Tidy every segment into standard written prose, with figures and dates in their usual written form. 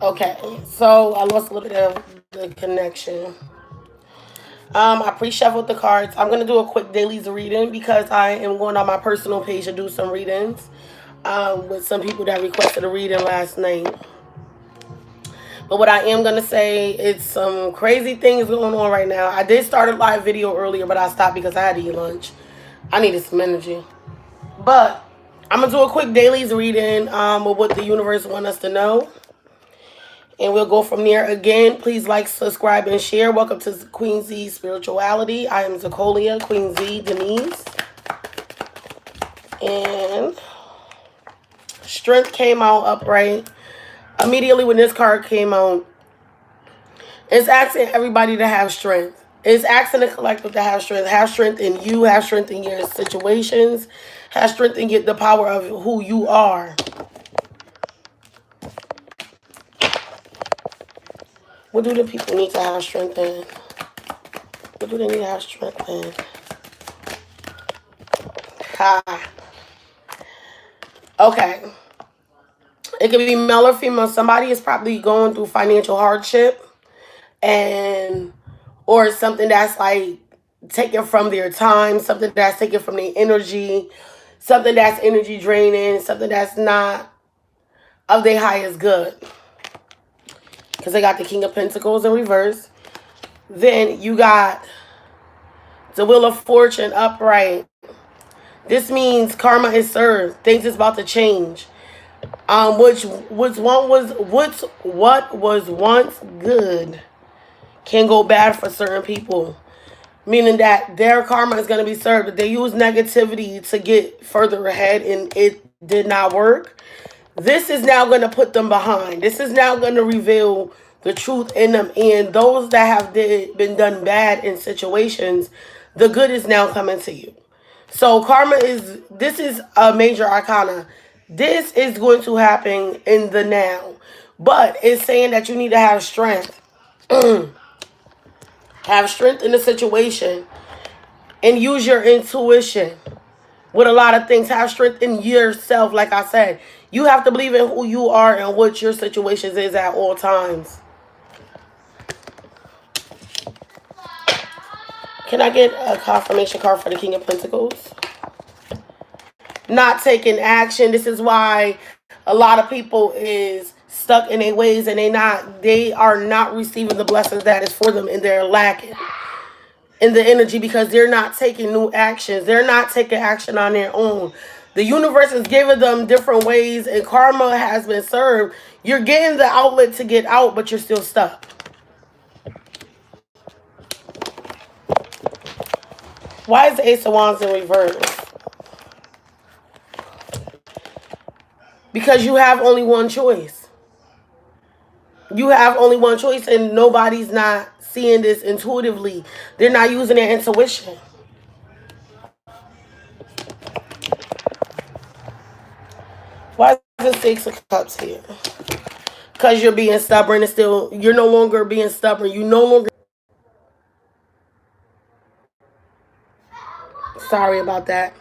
Okay, so I lost a little bit of the connection. I pre-shuffled the cards. I'm gonna do a quick dailies reading because I am going on my personal page to do some readings with some people that requested a reading last night. But what I am gonna say, it's some crazy things going on right now. I did start a live video earlier, but I stopped because I had to eat lunch. I needed some energy. But I'm gonna do a quick dailies reading with what the universe want us to know. And we'll go from there. Again, please like, subscribe, and share. Welcome to Queen Z Spirituality. I am Zacolia, Queen Z, Denise. And Strength came out upright. Immediately when this card came out, it's asking everybody to have strength. It's asking the collective to have strength. Have strength in you. Have strength in your situations. Have strength in get the power of who you are. What do the people need to have strength in? What do they need to have strength in? Ha. Okay. It could be male or female. Somebody is probably going through financial hardship and or something that's like taken from their time, something that's taken from their energy, something that's energy draining, something that's not of their highest good. Because they got the King of Pentacles in reverse. Then you got the Wheel of Fortune upright. This means karma is served. Things is about to change. What was once good can go bad for certain people. Meaning that their karma is going to be served. If they use negativity to get further ahead and it did not work, this is now going to put them behind. This is now going to reveal the truth in them. And those that have been done bad in situations, the good is now coming to you. So karma this is a major arcana. This is going to happen in the now. But it's saying that you need to have strength. Have strength in the situation. And use your intuition. With a lot of things, have strength in yourself. Like I said, you have to believe in who you are and what your situations is at all times. Can I get a confirmation card for the King of Pentacles? Not taking action. This is why a lot of people is stuck in their ways and they are not receiving the blessings that is for them, and they're lacking in the energy because they're not taking new actions. They're not taking action on their own. The universe is giving them different ways and karma has been served. You're getting the outlet to get out, but you're still stuck. Why is the Ace of Wands in reverse? Because you have only one choice. You have only one choice and nobody's not seeing this intuitively. They're not using their intuition. Why is the Six of Cups here? Because you're being stubborn and you're no longer being stubborn. You no longer... Sorry about that.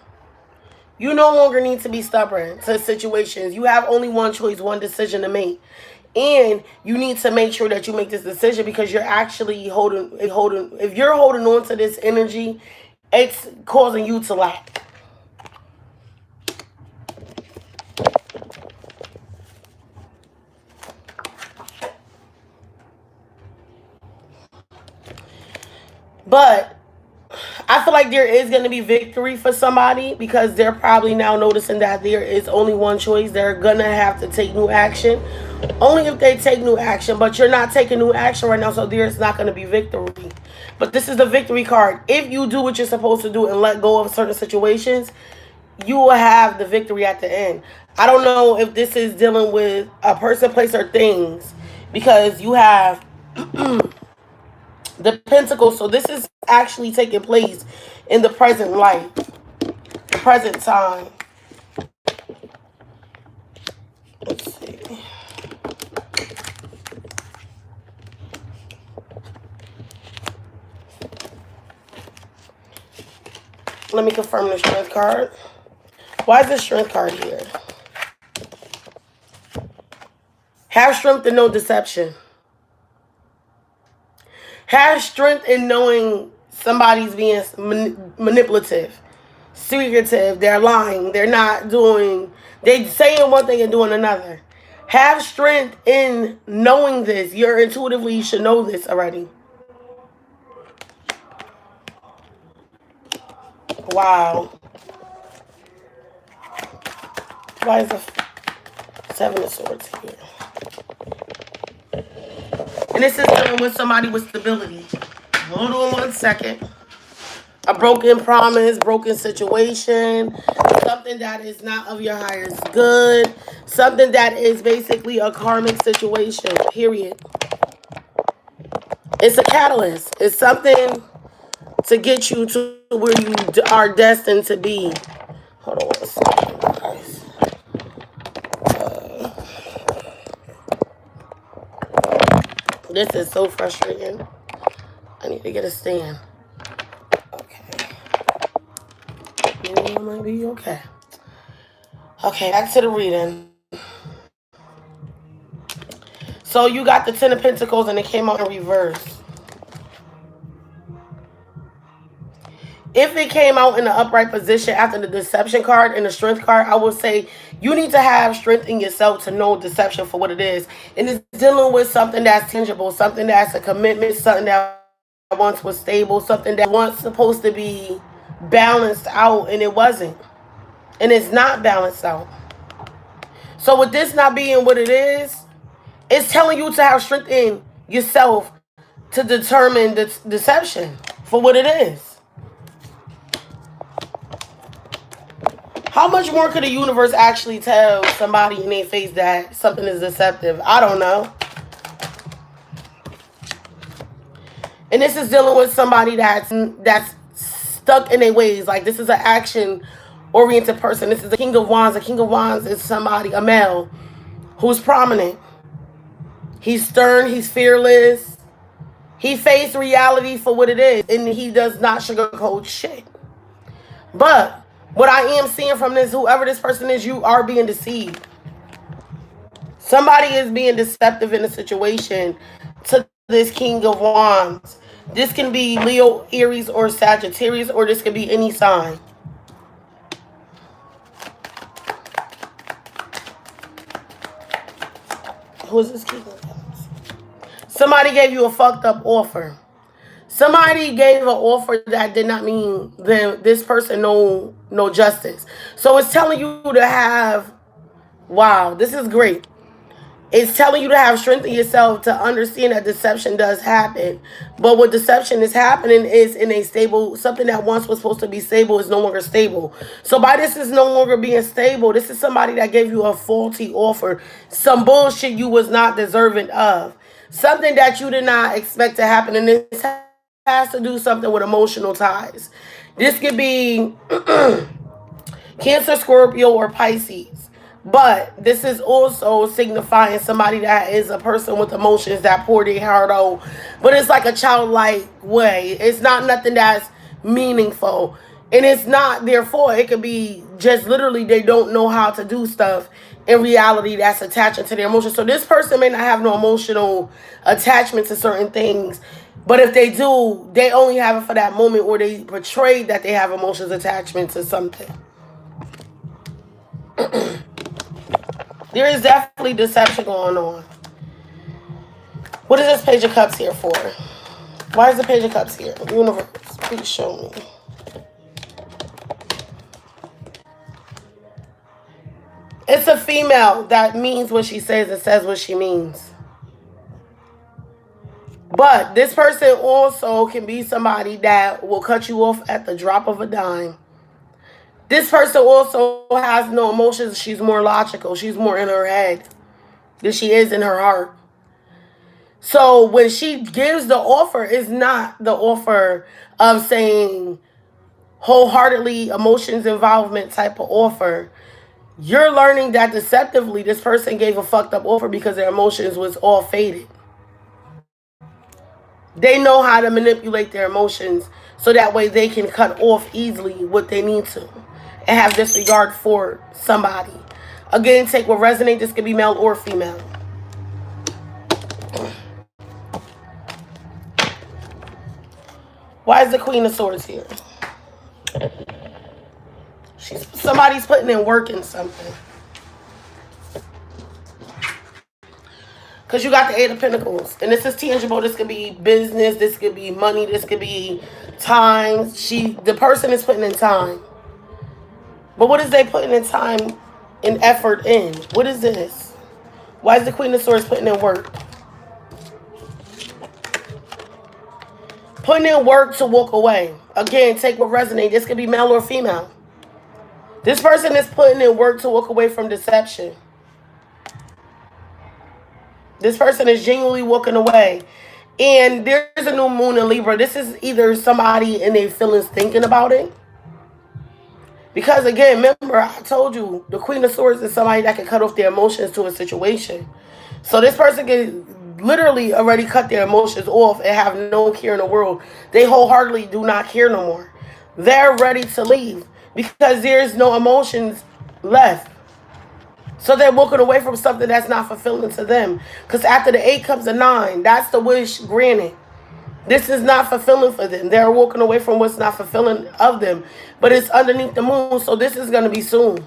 You no longer need to be stubborn to situations. You have only one choice, one decision to make. And you need to make sure that you make this decision because you're actually if you're holding on to this energy, it's causing you to lack. But I feel like there is going to be victory for somebody because they're probably now noticing that there is only one choice. They're going to have to take new action. Only if they take new action, but you're not taking new action right now, so there's not going to be victory. But this is the victory card. If you do what you're supposed to do and let go of certain situations, you will have the victory at the end. I don't know if this is dealing with a person, place, or things because you have... the Pentacles, so this is actually taking place in the present life, the present time. Let's see. Let me confirm the Strength card. Why is the Strength card here? Have strength in no deception. Have strength in knowing somebody's being manipulative, secretive, they're lying, they're not doing, they saying one thing and doing another. Have strength in knowing this. You're intuitively, you should know this already. Wow. Why is the Seven of Swords here? And this is dealing with somebody with stability. Hold on 1 second. A broken promise, broken situation, something that is not of your highest good, something that is basically a karmic situation, period. It's a catalyst. It's something to get you to where you are destined to be. Hold on 1 second, guys. This is so frustrating. I need to get a stand. Okay. Maybe I might be okay. Okay, back to the reading. So you got the Ten of Pentacles and it came out in reverse. If it came out in the upright position after the deception card and the strength card, I would say you need to have strength in yourself to know deception for what it is. And it's dealing with something that's tangible, something that's a commitment, something that once was stable, something that once supposed to be balanced out and it wasn't. And it's not balanced out. So with this not being what it is, it's telling you to have strength in yourself to determine the deception for what it is. How much more could the universe actually tell somebody in their face that something is deceptive? I don't know. And this is dealing with somebody that's stuck in their ways. Like, this is an action-oriented person. This is the King of Wands. The King of Wands is somebody, a male, who's prominent. He's stern. He's fearless. He faced reality for what it is. And he does not sugarcoat shit. But what I am seeing from this, whoever this person is, you are being deceived. Somebody is being deceptive in a situation to this King of Wands. This can be Leo, Aries, or Sagittarius, or this could be any sign. Who is this King of Wands? Somebody gave you a fucked up offer. Somebody gave an offer that did not mean this person no justice. So it's telling you to have, wow, this is great. It's telling you to have strength in yourself to understand that deception does happen. But what deception is happening is in a stable, something that once was supposed to be stable is no longer stable. So by this is no longer being stable, this is somebody that gave you a faulty offer. Some bullshit you was not deserving of. Something that you did not expect to happen. And this has to do something with emotional ties. This could be Cancer, Scorpio, or Pisces. But this is also signifying somebody that is a person with emotions that pour their heart out. But it's like a childlike way. It's not nothing that's meaningful. And it's not their fault. It could be just literally they don't know how to do stuff in reality that's attaching to their emotions. So this person may not have no emotional attachment to certain things. But if they do, they only have it for that moment where they portray that they have emotions attachment to something. There is definitely deception going on. What is this Page of Cups here for? Why is the Page of Cups here? Universe, please show me. It's a female that means what she says and says what she means. But this person also can be somebody that will cut you off at the drop of a dime. This person also has no emotions. She's more logical. She's more in her head than she is in her heart. So when she gives the offer, it's not the offer of saying wholeheartedly emotions involvement type of offer. You're learning that deceptively this person gave a fucked up offer because their emotions was all faded. They know how to manipulate their emotions so that way they can cut off easily what they need to and have disregard for somebody. Again, take what resonates. This could be male or female. Why is the Queen of Swords here? Somebody's putting in work in something. Because you got the Eight of Pentacles. And this is tangible. This could be business. This could be money. This could be time. The person is putting in time. But what is they putting in time and effort in? What is this? Why is the Queen of Swords putting in work? Putting in work to walk away. Again, take what resonates. This could be male or female. This person is putting in work to walk away from deception. This person is genuinely walking away. And there's a new moon in Libra. This is either somebody in their feelings thinking about it. Because again, remember, I told you, the Queen of Swords is somebody that can cut off their emotions to a situation. So this person can literally already cut their emotions off and have no care in the world. They wholeheartedly do not care no more. They're ready to leave because there's no emotions left. So they're walking away from something that's not fulfilling to them. Because after the 8 comes the 9. That's the wish granted. This is not fulfilling for them. They're walking away from what's not fulfilling of them. But it's underneath the moon, so this is going to be soon.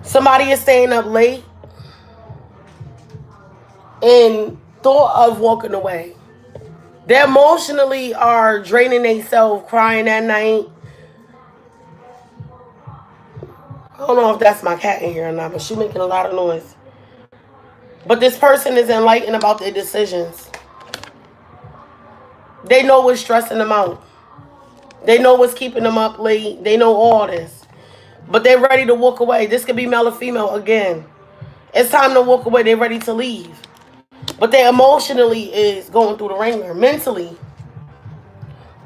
Somebody is staying up late and thought of walking away. They emotionally are draining themselves, crying at night. I don't know if that's my cat in here or not, but she's making a lot of noise. But this person is enlightened about their decisions. They know what's stressing them out. They know what's keeping them up late. They know all this. But they're ready to walk away. This could be male or female again. It's time to walk away. They're ready to leave. But they emotionally is going through the ringer. Mentally.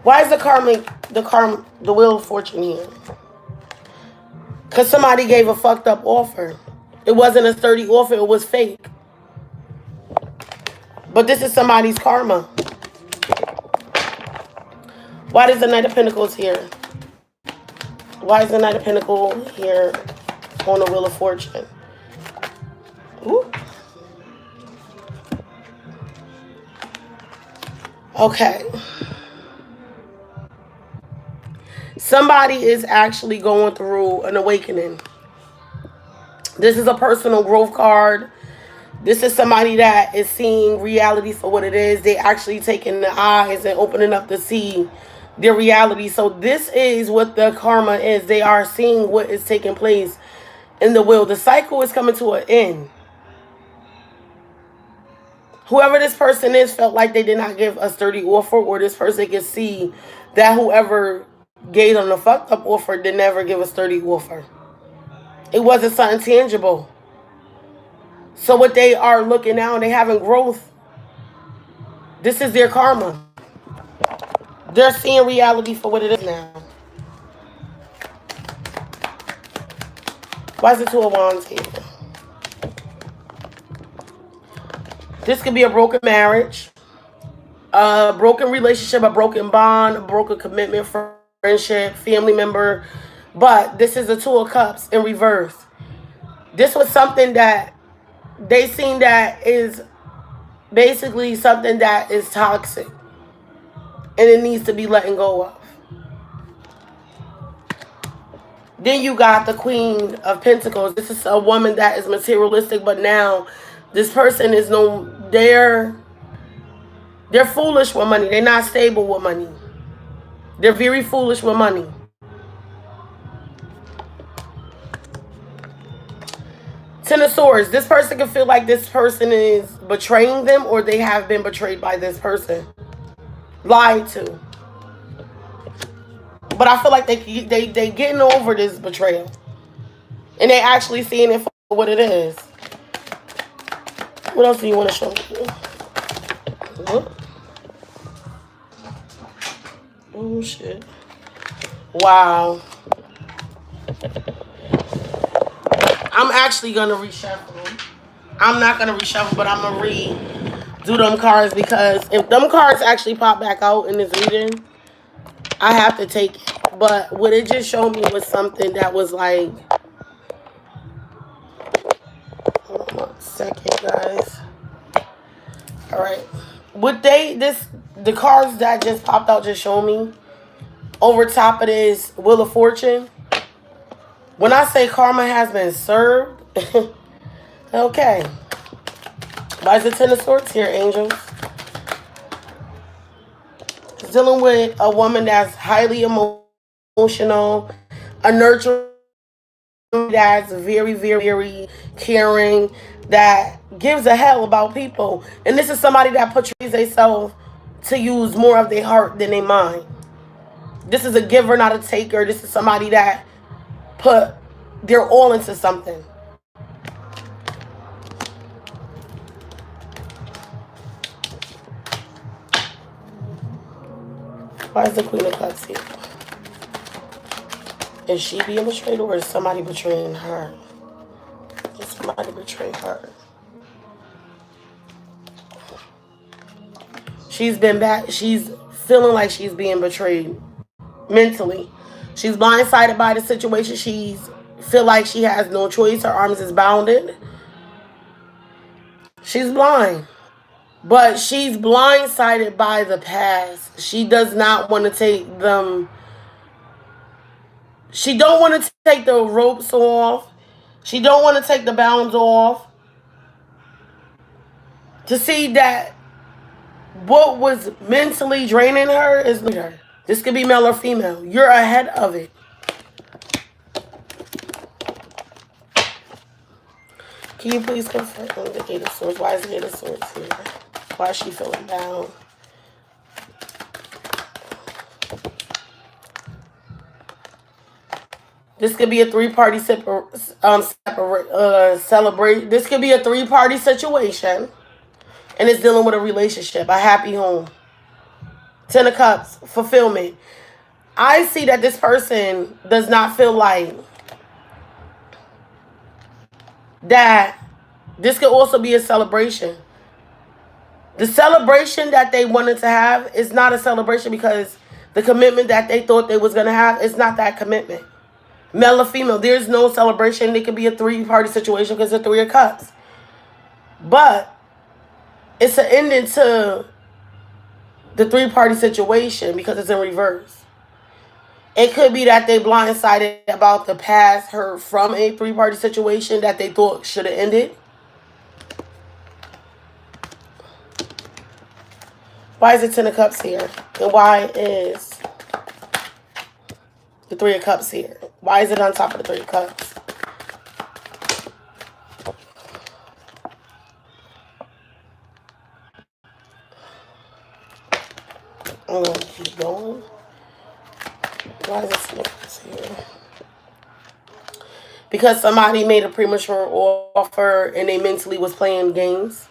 Why is the Wheel of Fortune here? Because somebody gave a fucked up offer. It wasn't a sturdy offer. It was fake. But this is somebody's karma. Why is the Knight of Pentacles here? Why is the Knight of Pentacles here on the Wheel of Fortune? Ooh. Okay. Somebody is actually going through an awakening. This is a personal growth card. This is somebody that is seeing reality for what it is. They actually taking the eyes and opening up to see their reality. So this is what the karma is. They are seeing what is taking place in the wheel. The cycle is coming to an end. Whoever this person is felt like they did not give a sturdy offer, or this person can see that whoever gave them the fucked up offer did never give a sturdy offer. It wasn't something tangible. So what they are looking now, they having growth. This is their karma. They're seeing reality for what it is now. Why is the Two of Wands here? This could be a broken marriage, a broken relationship, a broken bond, a broken commitment, friendship, family member. But this is the Two of Cups in reverse. This was something that they seen that is basically something that is toxic. And it needs to be letting go of. Then you got the Queen of Pentacles. This is a woman that is materialistic, but now this person is they're foolish with money. They're not stable with money. They're very foolish with money. Ten of Swords. This person can feel like this person is betraying them, or they have been betrayed by this person. Lied to. But I feel like they getting over this betrayal. And they actually seeing it for what it is. What else do you want to show me? What? Oh shit. Wow. I'm actually gonna reshuffle. I'm not gonna reshuffle, but I'm gonna redo them cards, because if them cards actually pop back out in this reading, I have to take it. But what it just showed me was something that was like, hold on 1 second, guys. All right. What the cards that just popped out just showed me, over top of this Wheel of Fortune, when I say karma has been served, okay. Why is the Ten of Swords here, angels? It's dealing with a woman that's highly emotional, a nurturer that's very, very, very caring, that gives a hell about people. And this is somebody that portrays themselves to use more of their heart than their mind. This is a giver, not a taker. This is somebody that put their all into something. Why is the Queen of Cups here? Is she being betrayed, or is somebody betraying her? Is somebody betraying her? She's been back. She's feeling like she's being betrayed mentally. She's blindsided by the situation. She's feel like she has no choice. Her arms is bounded. She's blind. But she's blindsided by the past. She does not want to take them. She don't want to take the ropes off. She don't want to take the bounds off. To see that what was mentally draining her is her. This could be male or female. You're ahead of it. Can you please confirm the Eight of Swords? Why is the Eight of Swords here? Why is she feeling down? This could be a three-party celebration. This could be a three-party situation. And it's dealing with a relationship, a happy home. Ten of Cups, fulfillment. I see that this person does not feel like that. This could also be a celebration. The celebration that they wanted to have is not a celebration because the commitment that they thought they was going to have is not that commitment. Male or female, there's no celebration. It could be a three-party situation because it's 3 of Cups. But it's an ending to the three-party situation because it's in reverse. It could be that they blindsided about the past hurt from a three-party situation that they thought should have ended. Why is it 10 of Cups here? And why is the 3 of Cups here? Why is it on top of the 3 of Cups? I'm going to keep going. Why is it 10 of Cups here? Because somebody made a premature offer and they mentally was playing games.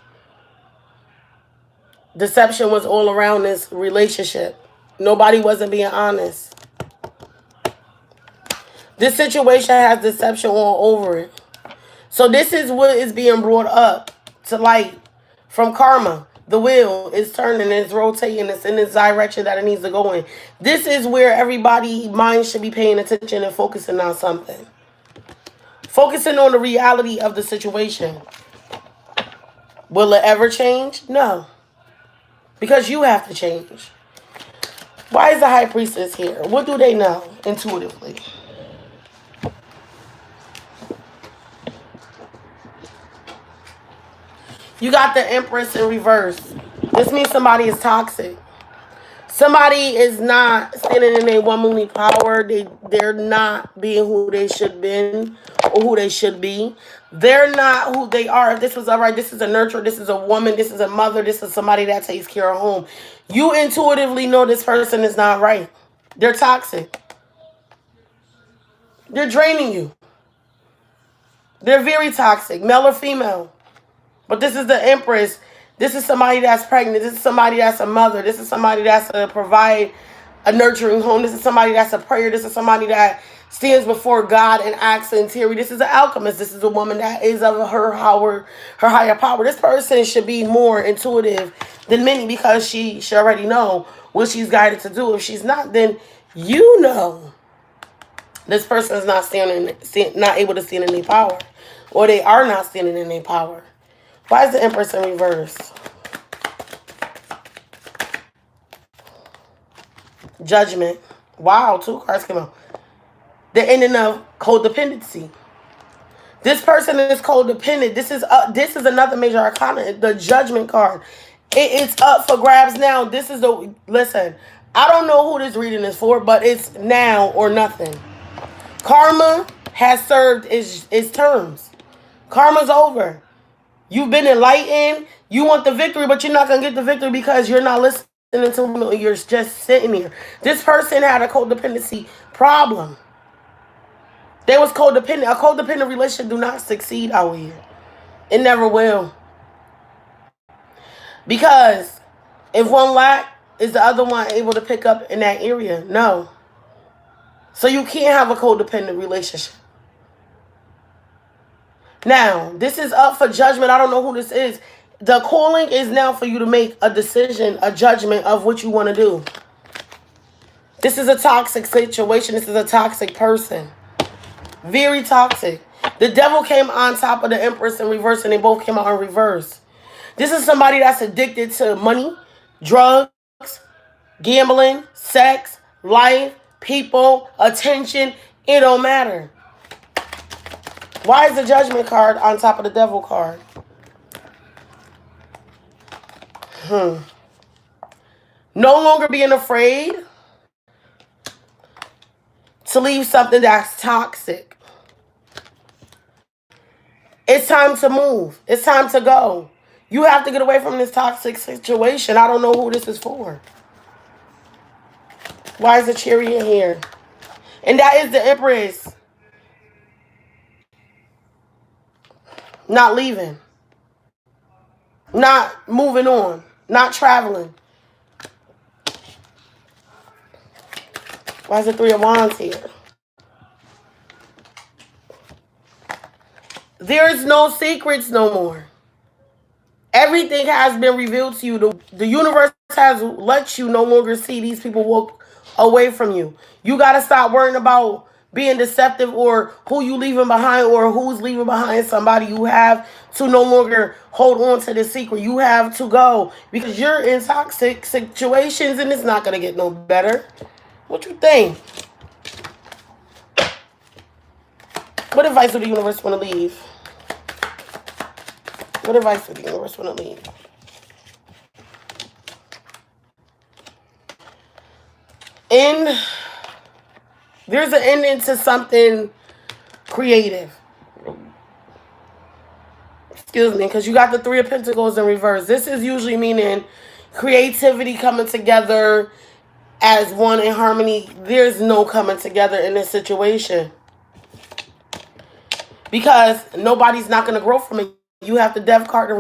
Deception was all around this relationship. Nobody wasn't being honest. This situation has deception all over it. So this is what is being brought up to light from karma. The wheel is turning, it's rotating, it's in this direction that it needs to go in. This is where everybody's mind should be paying attention and focusing on something. Focusing on the reality of the situation. Will it ever change? No. Because you have to change. Why is the High Priestess here? What do they know intuitively? You got the Empress in reverse. This means somebody is toxic. Somebody is not standing in their womanly power. They're not being who they should be or who they should be. They're not who they are. If this was all right, this is a nurturer, this is a woman, this is a mother, this is somebody that takes care of home. You intuitively know this person is not right. They're toxic. They're draining you. They're very toxic, male or female. But this is the Empress. This is somebody that's pregnant. This is somebody that's a mother. This is somebody that's to provide a nurturing home. This is somebody that's a prayer. This is somebody that stands before God and acts in theory. This is an alchemist. This is a woman that is of her higher power. This person should be more intuitive than many because she should already know what she's guided to do. If she's not, then You know this person is not not able to stand in their power, or they are not standing in their power. Why is the Empress in reverse? Judgment. Wow, 2 cards came out. The ending of codependency. This person is codependent. This is another major arcana, the Judgment card. It's up for grabs now. This is the listen. I don't know who this reading is for, but it's now or nothing. Karma has served its terms. Karma's over. You've been enlightened. You want the victory, but you're not gonna get the victory because you're not listening to. You're just sitting here. This person had a codependency problem. They was codependent. A codependent relationship do not succeed out here. It never will. Because if one lack, is the other one able to pick up in that area? No. So you can't have a codependent relationship. Now, this is up for judgment. I don't know who this is. The calling is now for you to make a decision, a judgment of what you want to do. This is a toxic situation. This is a toxic person. Very toxic. The devil came on top of the Empress in reverse, and they both came out in reverse. This is somebody that's addicted to money, drugs, gambling, sex, life, people, attention. It don't matter. Why is the Judgment card on top of the Devil card? No longer being afraid to leave something that's toxic. It's time to move. It's time to go. You have to get away from this toxic situation. I don't know who this is for. Why is the Chariot here? And that is the Empress. Not leaving. Not moving on. Not traveling. Why is the Three of Wands here? There's no secrets no more. Everything has been revealed to you. The universe has let you no longer see these people walk away from you. You got to stop worrying about being deceptive or who you leaving behind or who's leaving behind somebody. You have to no longer hold on to the secret. You have to go because you're in toxic situations and it's not going to get no better. What you think? What advice would the universe want to leave? What advice would the universe want to leave? There's an ending to something creative. Excuse me, because you got the Three of Pentacles in reverse. This is usually meaning creativity coming together as one in harmony. There's no coming together in this situation. Because nobody's not going to grow from it. You have the Death card in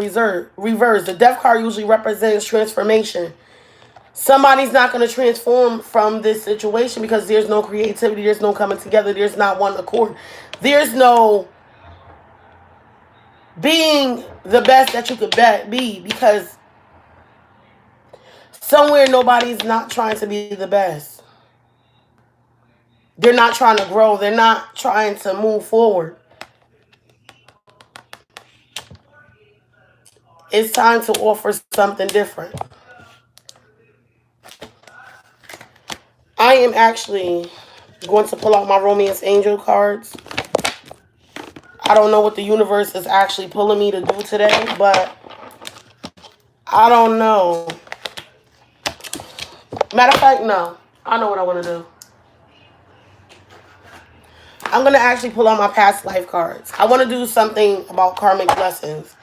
reverse. The Death card usually represents transformation. Somebody's not going to transform from this situation because there's no creativity. There's no coming together. There's not one accord. There's no being the best that you could be because somewhere nobody's not trying to be the best. They're not trying to grow. They're not trying to move forward. It's time to offer something different. I am actually going to pull out my Romance Angel cards. I don't know what the universe is actually pulling me to do today, but I don't know. Matter of fact, no. I know what I want to do. I'm going to actually pull out my past life cards. I want to do something about karmic lessons.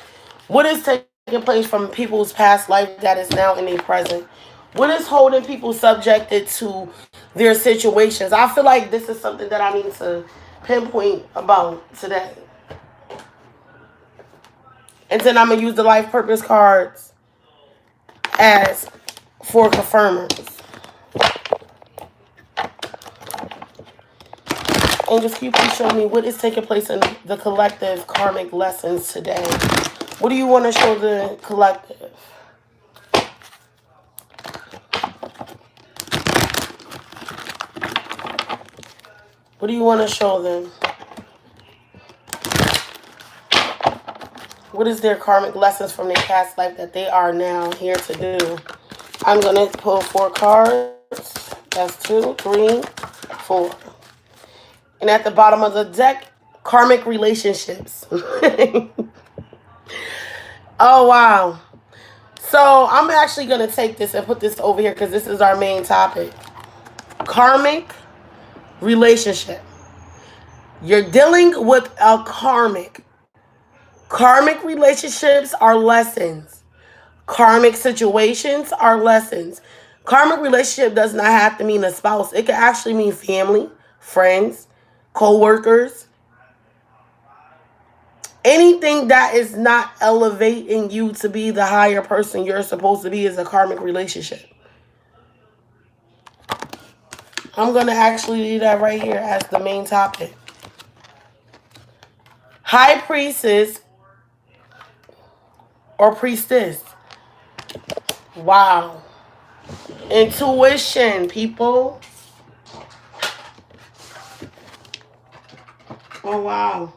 What is taking place from people's past life that is now in their present? What is holding people subjected to their situations? I feel like this is something that I need to pinpoint about today. And then I'm going to use the life purpose cards as for confirmers. Angels, can you please show me what is taking place in the collective karmic lessons today? What do you want to show the collective? What do you want to show them? What is their karmic lessons from their past life that they are now here to do? I'm going to pull 4 cards. That's 2, 3, 4. And at the bottom of the deck, karmic relationships. Oh, wow. So I'm actually going to take this and put this over here because this is our main topic. Karmic relationship. You're dealing with a karmic. Karmic relationships are lessons. Karmic situations are lessons. Karmic relationship does not have to mean a spouse. It can actually mean family, friends, co-workers. Anything that is not elevating you to be the higher person you're supposed to be is a karmic relationship. I'm going to actually leave that right here as the main topic. High priestess or priestess. Wow. Intuition, people. Oh, wow.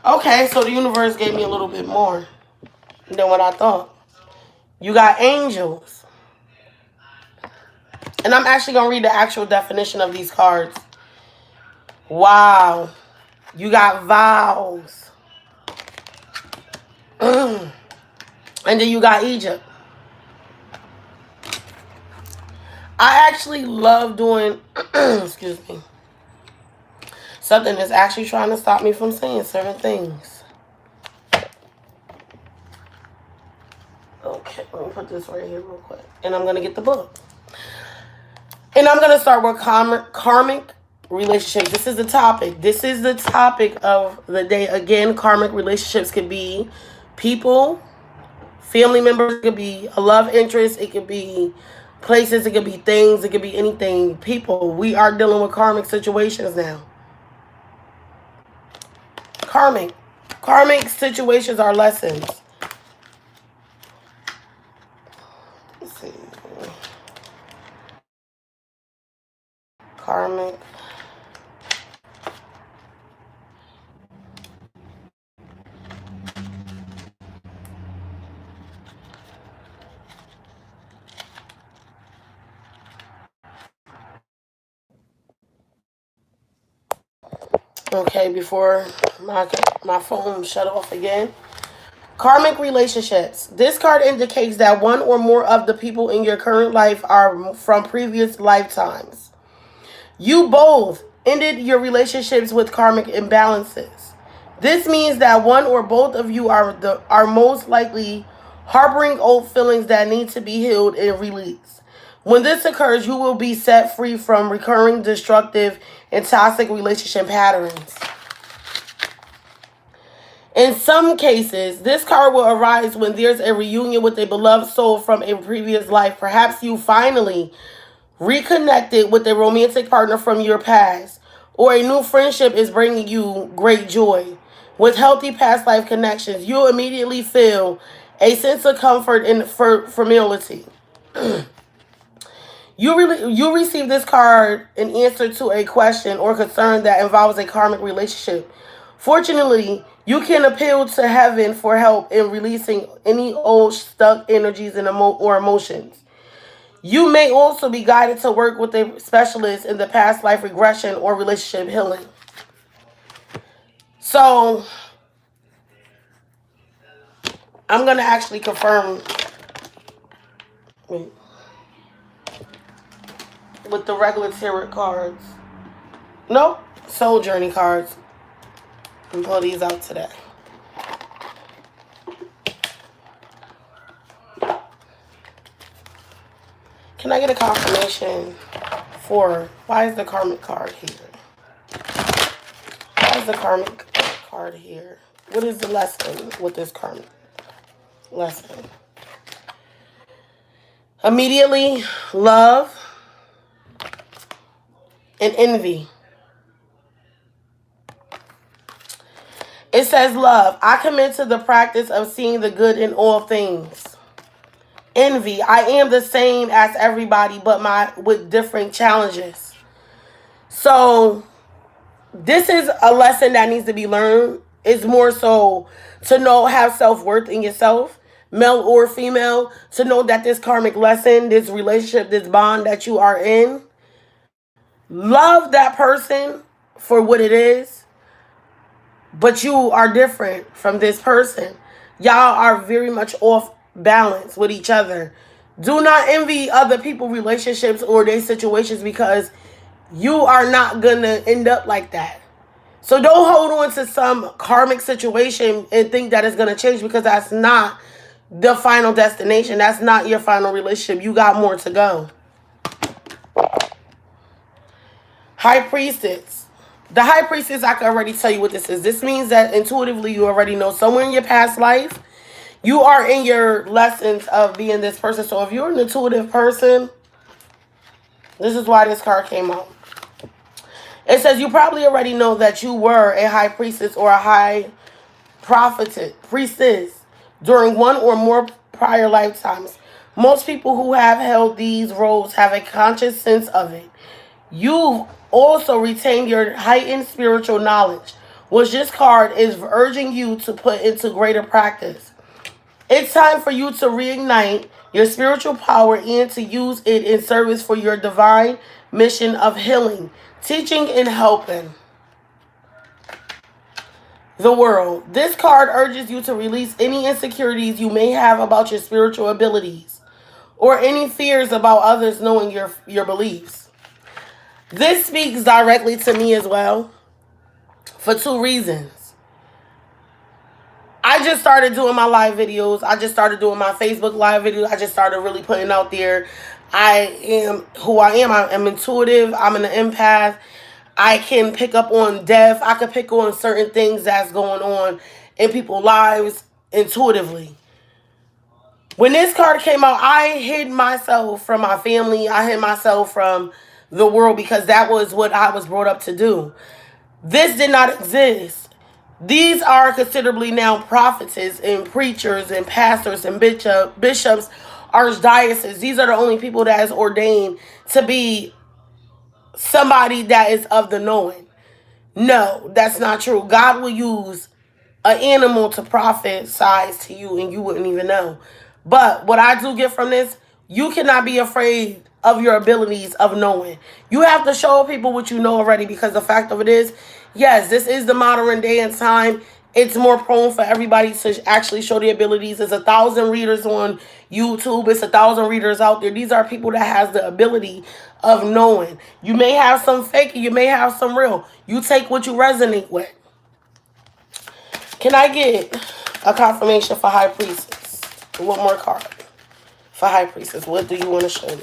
Okay, so the universe gave me a little bit more than what I thought. You got angels. And I'm actually going to read the actual definition of these cards. Wow. You got vows. And then you got Egypt. I actually love doing, excuse me, something that's actually trying to stop me from saying certain things. Okay, let me put this right here real quick. And I'm going to get the book. And I'm going to start with karmic relationships. This is the topic. This is the topic of the day. Again, karmic relationships could be people, family members. It could be a love interest. It could be places. It could be things. It could be anything. People, we are dealing with karmic situations now. Karmic situations are lessons. Let's see. Karmic. Okay, before my phone shut off again. Karmic relationships. This card indicates that one or more of the people in your current life are from previous lifetimes. You both ended your relationships with karmic imbalances. This means that one or both of you are most likely harboring old feelings that need to be healed and released. When this occurs, you will be set free from recurring destructive and toxic relationship patterns. In some cases, this card will arise when there's a reunion with a beloved soul from a previous life. Perhaps you finally reconnected with a romantic partner from your past, or a new friendship is bringing you great joy. With healthy past life connections, you'll immediately feel a sense of comfort and familiarity. You receive this card in answer to a question or concern that involves a karmic relationship. Fortunately, you can appeal to heaven for help in releasing any old stuck energies and or emotions. You may also be guided to work with a specialist in the past life regression or relationship healing. So, I'm going to actually confirm with the regular tarot cards. Nope, soul journey cards. And pull these out today. Can I get a confirmation for why is the karmic card here? Why is the karmic card here? What is the lesson with this karmic lesson? Immediately, love and envy. It says love. I commit to the practice of seeing the good in all things. Envy. I am the same as everybody, but with different challenges. So, this is a lesson that needs to be learned. It's more so to know, have self-worth in yourself, male or female, to know that this karmic lesson, this relationship, this bond that you are in, love that person for what it is, but you are different from this person. Y'all are very much off balance with each other. Do not envy other people's relationships or their situations, because you are not gonna end up like that. So don't hold on to some karmic situation and think that it's gonna change, because that's not the final destination. That's not your final relationship. You got more to go. High Priestess. The High Priestess, I can already tell you what this is. This means that intuitively you already know somewhere in your past life, you are in your lessons of being this person. So if you're an intuitive person, this is why this card came out. It says you probably already know that you were a high priestess or a high priestess during one or more prior lifetimes. Most people who have held these roles have a conscious sense of it. You've also retained your heightened spiritual knowledge, which this card is urging you to put into greater practice. It's time for you to reignite your spiritual power and to use it in service for your divine mission of healing, teaching, and helping the world. This card urges you to release any insecurities you may have about your spiritual abilities or any fears about others knowing your beliefs. This speaks directly to me as well for two reasons. I just started doing my live videos. I just started doing my Facebook live videos. I just started really putting out there. I am who I am. I'm intuitive. I'm an empath. I can pick up on death. I can pick on certain things that's going on in people's lives intuitively. When this card came out, I hid myself from my family. I hid myself from the world because that was what I was brought up to do. This did not exist. These are considerably now prophetess and preachers and pastors and bishops, archdioceses. These are the only people that is ordained to be somebody that is of the knowing. No, that's not true. God will use an animal to prophesy to you and you wouldn't even know. But what I do get from this, you cannot be afraid of your abilities of knowing. You have to show people what you know already, because the fact of it is, yes, this is the modern day and time. It's more prone for everybody to actually show their abilities. There's 1,000 readers on YouTube. It's 1,000 readers out there. These are people that has the ability of knowing. You may have some fake, you may have some real. You take what you resonate with. Can I get a confirmation for High Priestess? One more card for High Priestess. What do you want to show me?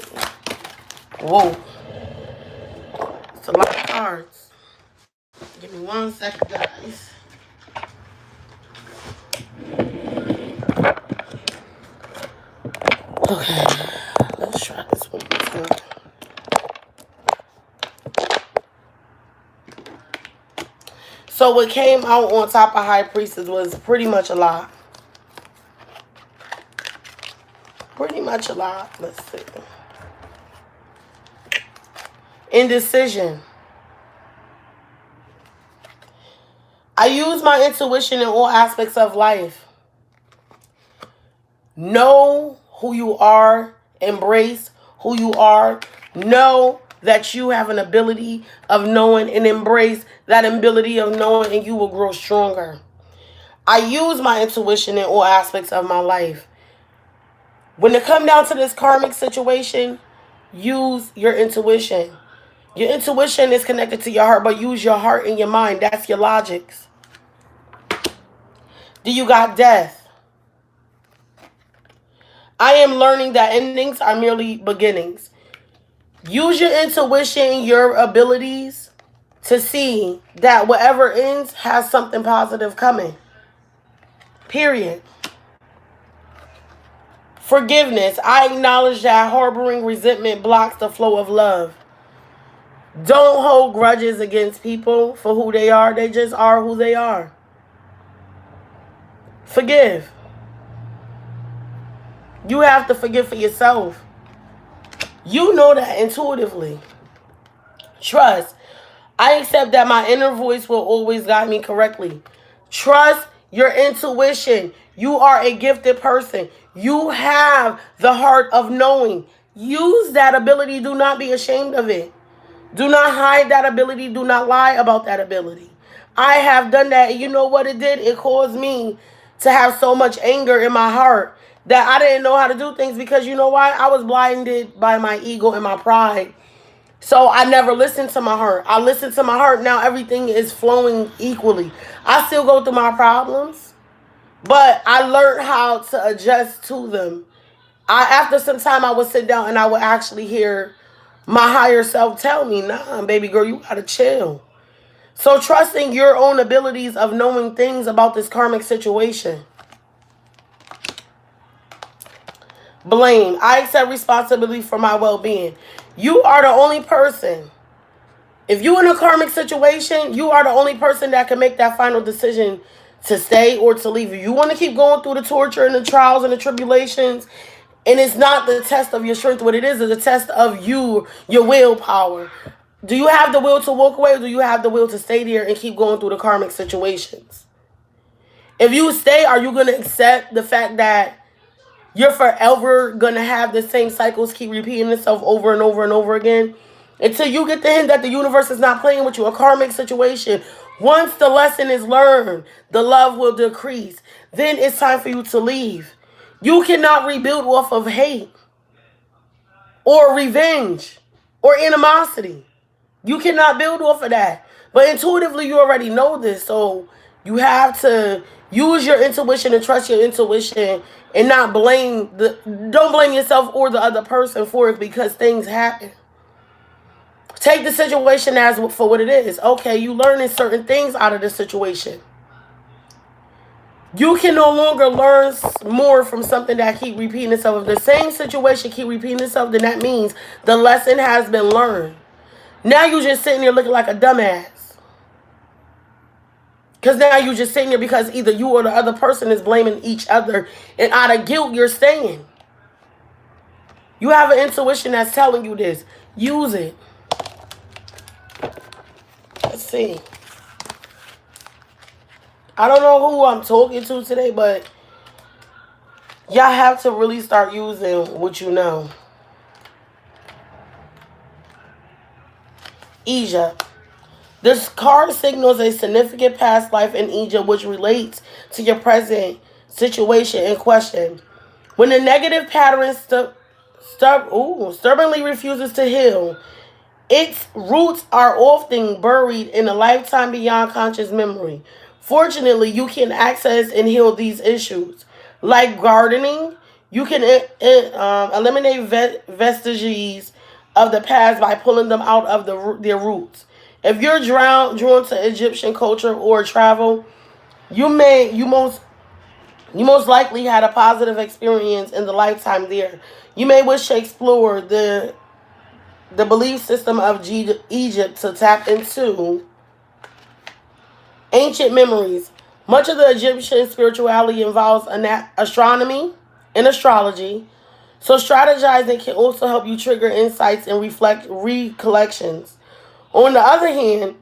Whoa. It's a lot of cards. Give me 1 second, guys. Okay. Let's try this one. So what came out on top of High Priestess was pretty much a lot. Pretty much a lot. Let's see. Indecision. I use my intuition in all aspects of life. Know who you are. Embrace who you are. Know that you have an ability of knowing, and embrace that ability of knowing, and you will grow stronger. I use my intuition in all aspects of my life. When it comes down to this karmic situation, use your intuition. Your intuition is connected to your heart, but use your heart and your mind. That's your logics. Do you got death? I am learning that endings are merely beginnings. Use your intuition, your abilities to see that whatever ends has something positive coming. Period. Forgiveness. I acknowledge that harboring resentment blocks the flow of love. Don't hold grudges against people for who they are. They just are who they are. Forgive. You have to forgive for yourself. You know that intuitively. Trust. I accept that my inner voice will always guide me correctly. Trust your intuition. You are a gifted person. You have the heart of knowing. Use that ability. Do not be ashamed of it. Do not hide that ability. Do not lie about that ability. I have done that, and you know what it did? It caused me to have so much anger in my heart that I didn't know how to do things, because you know why? I was blinded by my ego and my pride. So I never listened to my heart. I listened to my heart. Now everything is flowing equally. I still go through my problems, but I learned how to adjust to them. After some time, I would sit down and I would actually hear my higher self tell me, nah, baby girl, you gotta chill. So trusting your own abilities of knowing things about this karmic situation. Blame. I accept responsibility for my well-being. You are the only person. If you're in a karmic situation, you are the only person that can make that final decision to stay or to leave. If you want to keep going through the torture and the trials and the tribulations, and it's not the test of your strength, what it is a test of you, your willpower. Do you have the will to walk away, or do you have the will to stay there and keep going through the karmic situations? If you stay, are you going to accept the fact that you're forever going to have the same cycles keep repeating itself over and over and over again? Until you get the hint that the universe is not playing with you, a karmic situation. Once the lesson is learned, the love will decrease. Then it's time for you to leave. You cannot rebuild off of hate or revenge or animosity. You cannot build off of that. But intuitively, you already know this. So you have to use your intuition and trust your intuition and not don't blame yourself or the other person for it, because things happen. Take the situation as for what it is. Okay, you learning certain things out of the situation. You can no longer learn more from something that keep repeating itself. If the same situation keep repeating itself, then that means the lesson has been learned. Now you just sitting there looking like a dumbass. Because now you just sitting there because either you or the other person is blaming each other, and out of guilt you're staying. You have an intuition that's telling you this. Use it. Let's see. I don't know who I'm talking to today, but y'all have to really start using what you know. Egypt. This card signals a significant past life in Egypt which relates to your present situation in question. When the negative pattern stubbornly refuses to heal, its roots are often buried in a lifetime beyond conscious memory. Fortunately, you can access and heal these issues. Like gardening, you can eliminate vestiges of the past by pulling them out of their roots. If you're drawn to Egyptian culture or travel, you most likely had a positive experience in the lifetime there. You may wish to explore the belief system of Egypt to tap into ancient memories. Much of the Egyptian spirituality involves astronomy and astrology, so strategizing can also help you trigger insights and reflect recollections. On the other hand,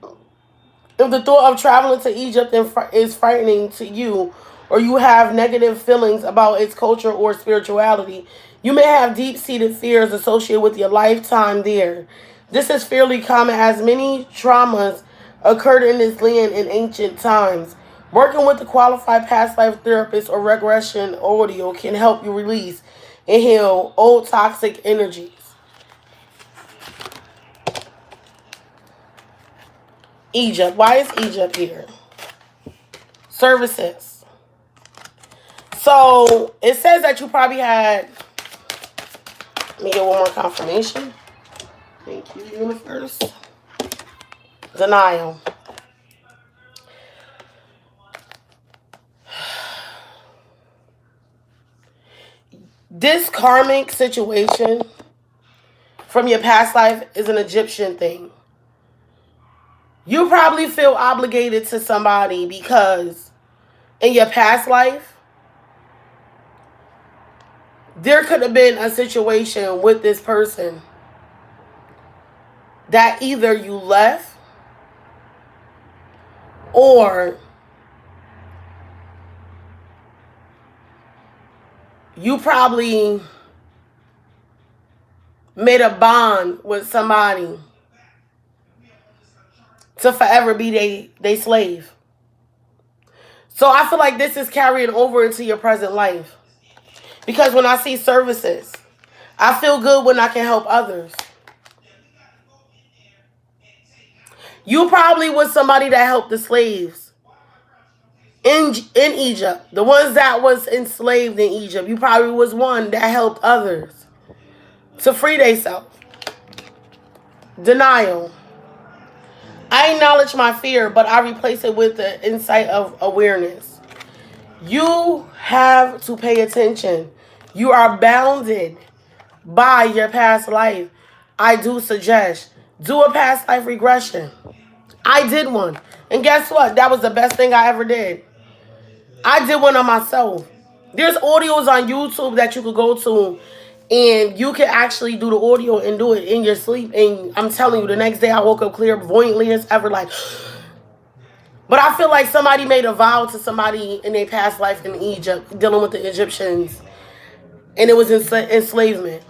if the thought of traveling to Egypt is frightening to you, or you have negative feelings about its culture or spirituality, you may have deep-seated fears associated with your lifetime there. This is fairly common, as many traumas occurred in this land in ancient times. Working with a qualified past life therapist or regression audio can help you release and heal old toxic energies. Egypt. Why is Egypt here? Services. So it says that you probably had. Let me get one more confirmation. Thank you, universe. Denial. This karmic situation from your past life is an Egyptian thing. You probably feel obligated to somebody because in your past life, there could have been a situation with this person that either you left Or you probably made a bond with somebody to forever be they slave. So I feel like this is carrying over into your present life. Because when I see services, I feel good when I can help others. You probably was somebody that helped the slaves in Egypt. The ones that was enslaved in Egypt. You probably was one that helped others to free themselves. Denial. I acknowledge my fear, but I replace it with the insight of awareness. You have to pay attention. You are bounded by your past life. I do suggest, do a past life regression. I did one. And guess what? That was the best thing I ever did. I did one on myself. There's audios on YouTube that you could go to, and you can actually do the audio and do it in your sleep. And I'm telling you, the next day I woke up clairvoyantly as ever, like. But I feel like somebody made a vow to somebody in their past life in Egypt, dealing with the Egyptians, and it was enslavement.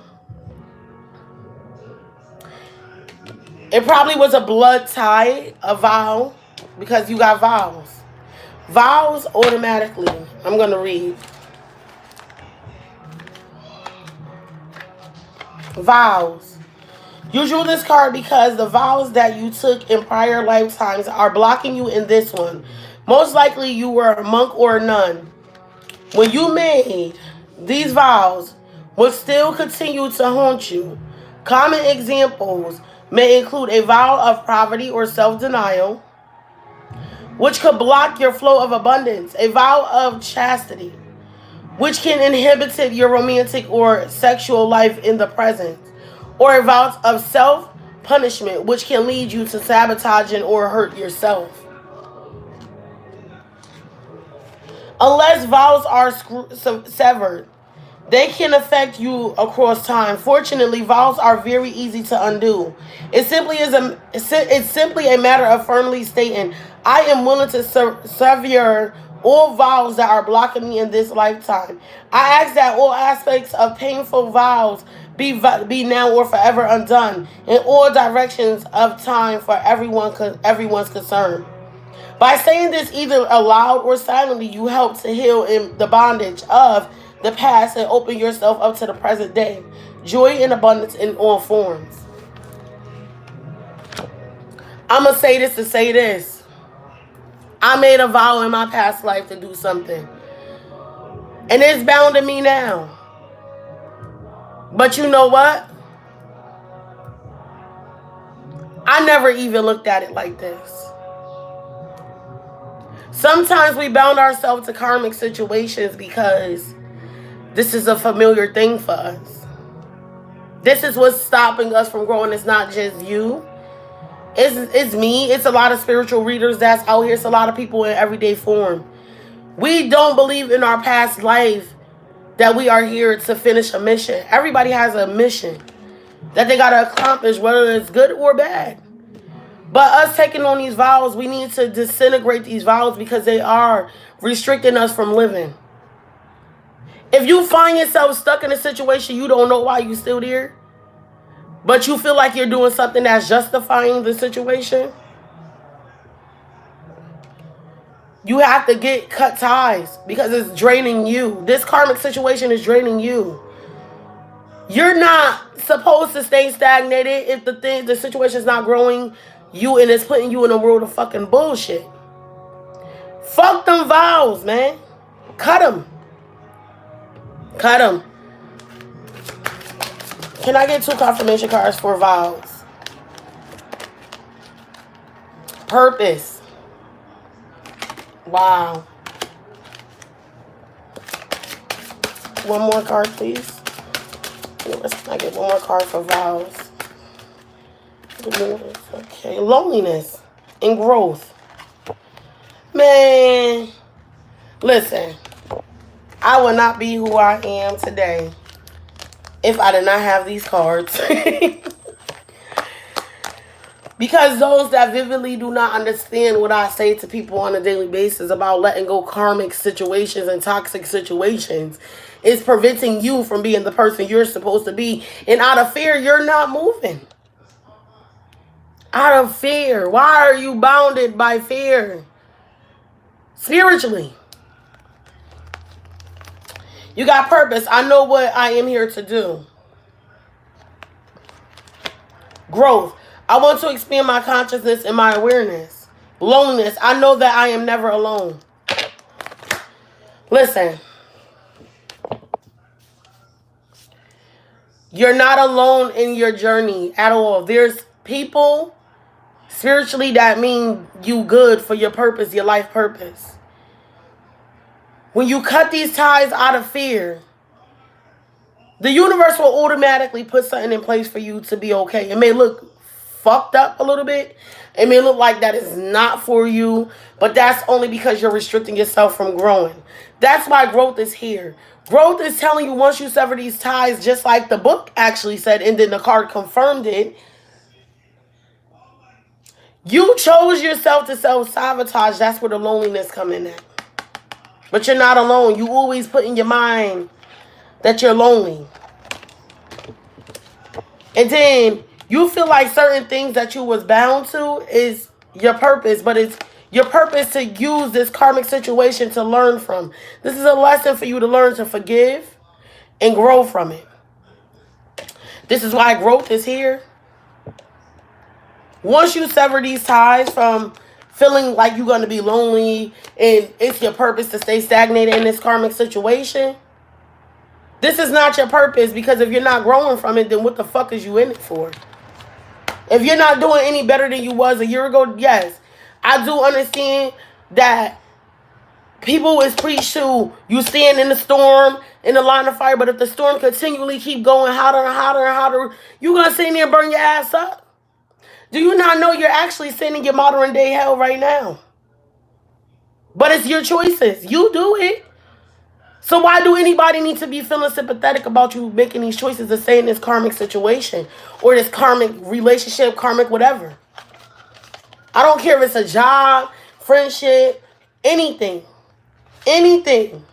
It probably was a blood tie, a vow, because you got vows. Vows automatically. I'm going to read. Vows. You drew this card because the vows that you took in prior lifetimes are blocking you in this one. Most likely you were a monk or a nun. When you made these vows, will still continue to haunt you. Common examples may include a vow of poverty or self-denial, which could block your flow of abundance. A vow of chastity, which can inhibit your romantic or sexual life in the present. Or a vow of self-punishment, which can lead you to sabotaging or hurt yourself. Unless vows are severed, they can affect you across time. Fortunately, vows are very easy to undo. It's simply a matter of firmly stating, I am willing to sever all vows that are blocking me in this lifetime. I ask that all aspects of painful vows be now or forever undone in all directions of time for everyone's concern. By saying this either aloud or silently, you help to heal in the bondage of the past and open yourself up to the present day. Joy and abundance in all forms. I'm going to say this to say this. I made a vow in my past life to do something. And it's bound to me now. But you know what? I never even looked at it like this. Sometimes we bound ourselves to karmic situations because this is a familiar thing for us. This is what's stopping us from growing. It's not just you. It's me. It's a lot of spiritual readers that's out here. It's a lot of people in everyday form. We don't believe in our past life that we are here to finish a mission. Everybody has a mission that they got to accomplish, whether it's good or bad. But us taking on these vows, we need to disintegrate these vows because they are restricting us from living. If you find yourself stuck in a situation, you don't know why you're still there, but you feel like you're doing something that's justifying the situation, you have to cut ties because it's draining you. This karmic situation is draining you. You're not supposed to stay stagnated if the situation's not growing you and it's putting you in a world of fucking bullshit. Fuck them vows, man. Cut them. Cut them. Can I get 2 confirmation cards for vows? Purpose. Wow. One more card, please. Can I get one more card for vows? Okay. Loneliness and growth. Man. Listen. I would not be who I am today if I did not have these cards. Because those that vividly do not understand what I say to people on a daily basis about letting go karmic situations and toxic situations is preventing you from being the person you're supposed to be. And out of fear, you're not moving. Out of fear. Why are you bounded by fear? Spiritually. You got purpose. I know what I am here to do. Growth. I want to expand my consciousness and my awareness. Loneliness. I know that I am never alone. Listen. You're not alone in your journey at all. There's people spiritually that mean you good for your purpose, your life purpose. When you cut these ties out of fear, the universe will automatically put something in place for you to be okay. It may look fucked up a little bit. It may look like that is not for you, but that's only because you're restricting yourself from growing. That's why growth is here. Growth is telling you once you sever these ties, just like the book actually said, and then the card confirmed it, you chose yourself to self-sabotage. That's where the loneliness come in at. But you're not alone. You always put in your mind that you're lonely. And then you feel like certain things that you was bound to is your purpose, but it's your purpose to use this karmic situation to learn from. This is a lesson for you to learn to forgive and grow from it. This is why growth is here. Once you sever these ties from feeling like you're going to be lonely and it's your purpose to stay stagnated in this karmic situation, this is not your purpose, because if you're not growing from it, then what the fuck is you in it for? If you're not doing any better than you was a year ago, yes, I do understand that people is preached to you stand in the storm, in the line of fire, but if the storm continually keep going hotter and hotter and hotter, you're going to sit in there and burn your ass up. Do you not know you're actually sitting in your modern day hell right now? But it's your choices. You do it. So why do anybody need to be feeling sympathetic about you making these choices to stay in this karmic situation or this karmic relationship, karmic whatever? I don't care if it's a job, friendship, anything. Anything.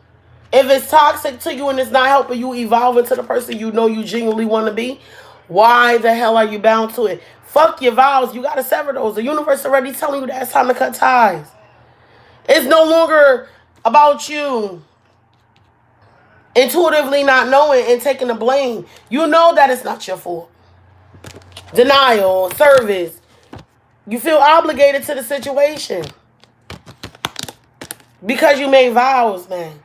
If it's toxic to you and it's not helping you evolve into the person you know you genuinely want to be, why the hell are you bound to it? Fuck your vows. You got to sever those. The universe already telling you that it's time to cut ties. It's no longer about you intuitively not knowing and taking the blame. You know that it's not your fault. Denial, service. You feel obligated to the situation because you made vows, man.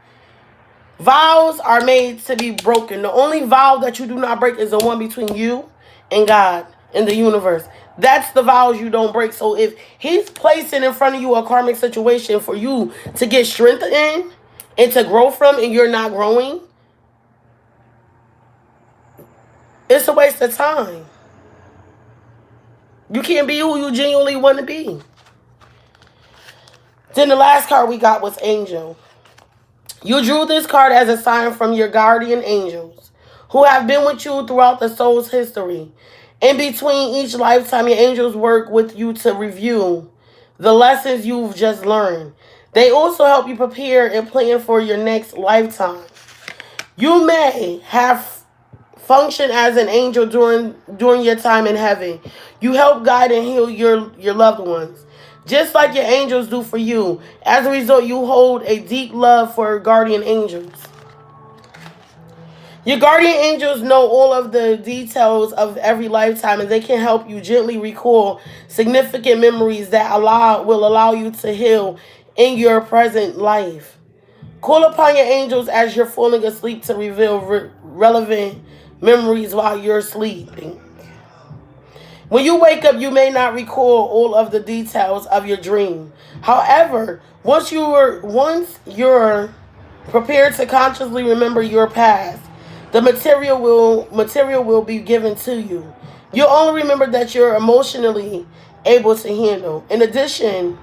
Vows are made to be broken. The only vow that you do not break is the one between you and God and the universe. That's the vows you don't break. So if he's placing in front of you a karmic situation for you to get strength in and to grow from, and you're not growing, it's a waste of time. You can't be who you genuinely want to be. Then the last card we got was Angel. You drew this card as a sign from your guardian angels who have been with you throughout the soul's history. In between each lifetime, your angels work with you to review the lessons you've just learned. They also help you prepare and plan for your next lifetime. You may have functioned as an angel during your time in heaven. You help guide and heal your loved ones, just like your angels do for you. As a result, you hold a deep love for guardian angels. Your guardian angels know all of the details of every lifetime, and they can help you gently recall significant memories that will allow you to heal in your present life. Call upon your angels as you're falling asleep to reveal relevant memories while you're sleeping. When you wake up, you may not recall all of the details of your dream. However, once you're prepared to consciously remember your past, the material will be given to you. You'll only remember that you're emotionally able to handle. In addition,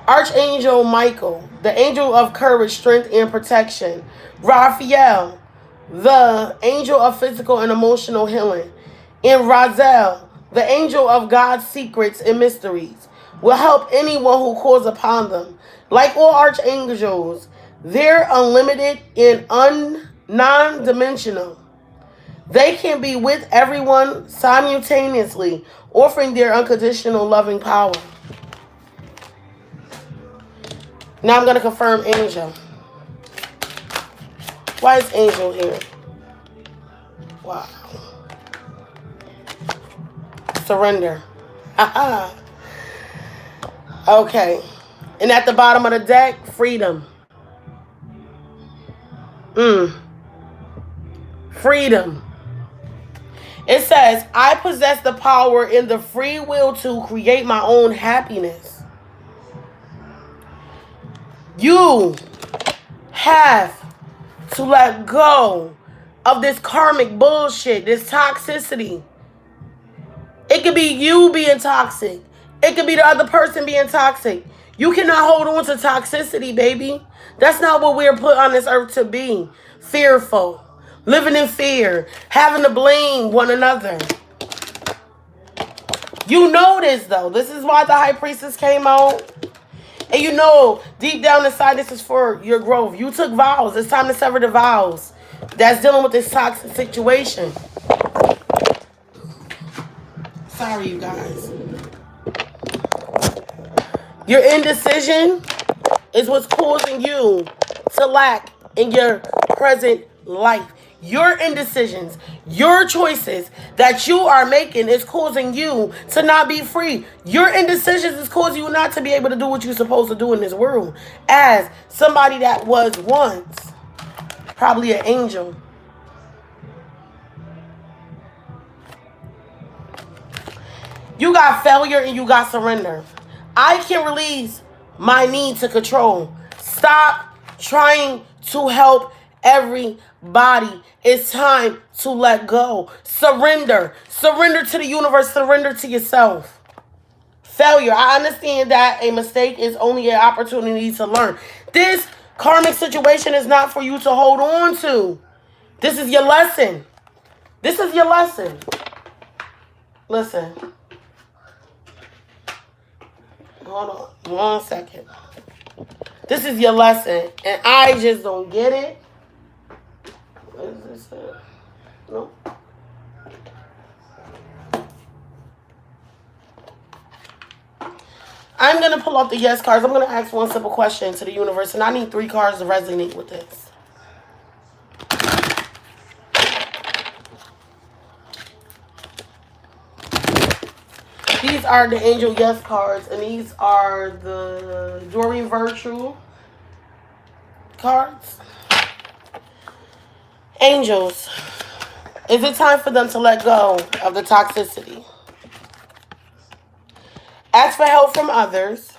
Archangel Michael, the angel of courage, strength, and protection. Raphael, the angel of physical and emotional healing. And Raziel, The angel of God's secrets and mysteries will help anyone who calls upon them. Like all archangels, they're unlimited and non-dimensional. They can be with everyone simultaneously, offering their unconditional loving power. Now I'm going to confirm angel. Why is angel here? Wow. Surrender. Aha. Okay. And at the bottom of the deck, freedom. Freedom. It says, I possess the power and the free will to create my own happiness. You have to let go of this karmic bullshit, this toxicity. It could be you being toxic. It could be the other person being toxic. You cannot hold on to toxicity, baby. That's not what we're put on this earth to be. Fearful. Living in fear. Having to blame one another. You know this, though. This is why the high priestess came out. And you know, deep down inside, this is for your growth. You took vows. It's time to sever the vows that's dealing with this toxic situation. Sorry, you guys. Your indecision is what's causing you to lack in your present life. Your indecisions, your choices that you are making is causing you to not be free. Your indecisions is causing you not to be able to do what you're supposed to do in this world. As somebody that was once probably an angel. You got failure and you got surrender. I can release my need to control. Stop trying to help everybody. It's time to let go. Surrender. Surrender to the universe. Surrender to yourself. Failure. I understand that a mistake is only an opportunity to learn. This karmic situation is not for you to hold on to. This is your lesson. This is your lesson. Listen. Hold on 1 second. This is your lesson, and I just don't get it. What is this? No. I'm going to pull out the yes cards. I'm going to ask one simple question to the universe, and I need 3 cards to resonate with this. These are the angel yes cards, and these are the Doreen Virtue cards. Angels, is it time for them to let go of the toxicity? Ask for help from others.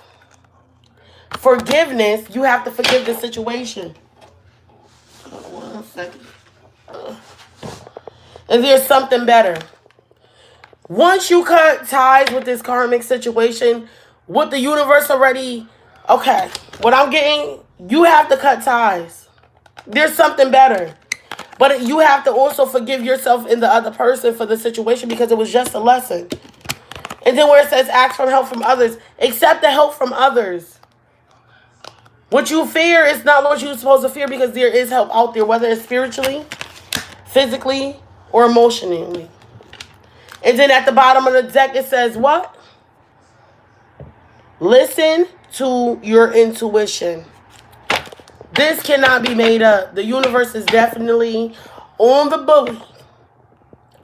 Forgiveness, you have to forgive the situation. 1 second. Is there something better? Once you cut ties with this karmic situation, with the universe already, okay, what I'm getting, you have to cut ties. There's something better. But you have to also forgive yourself and the other person for the situation because it was just a lesson. And then where it says ask for help from others, accept the help from others. What you fear is not what you're supposed to fear because there is help out there, whether it's spiritually, physically, or emotionally. And then at the bottom of the deck, it says what? Listen to your intuition. This cannot be made up. The universe is definitely on the bully.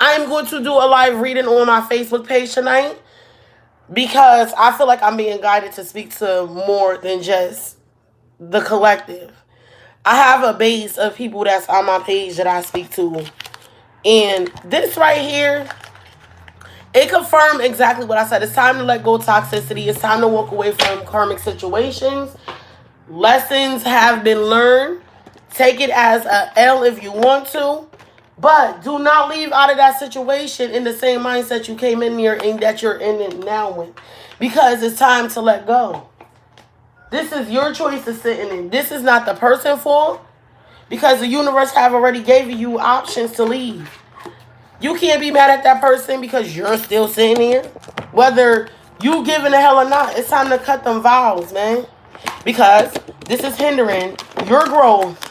I'm going to do a live reading on my Facebook page tonight because I feel like I'm being guided to speak to more than just the collective. I have a base of people that's on my page that I speak to. And this right here, it confirmed exactly what I said. It's time to let go of toxicity. It's time to walk away from karmic situations. Lessons have been learned. Take it as a L if you want to. But do not leave out of that situation in the same mindset you came in here and that you're in it now with. Because it's time to let go. This is your choice to sit in it. This is not the person's fault. Because the universe have already gave you options to leave. You can't be mad at that person because you're still sitting here. Whether you giving a hell or not, it's time to cut them vows, man. Because this is hindering your growth.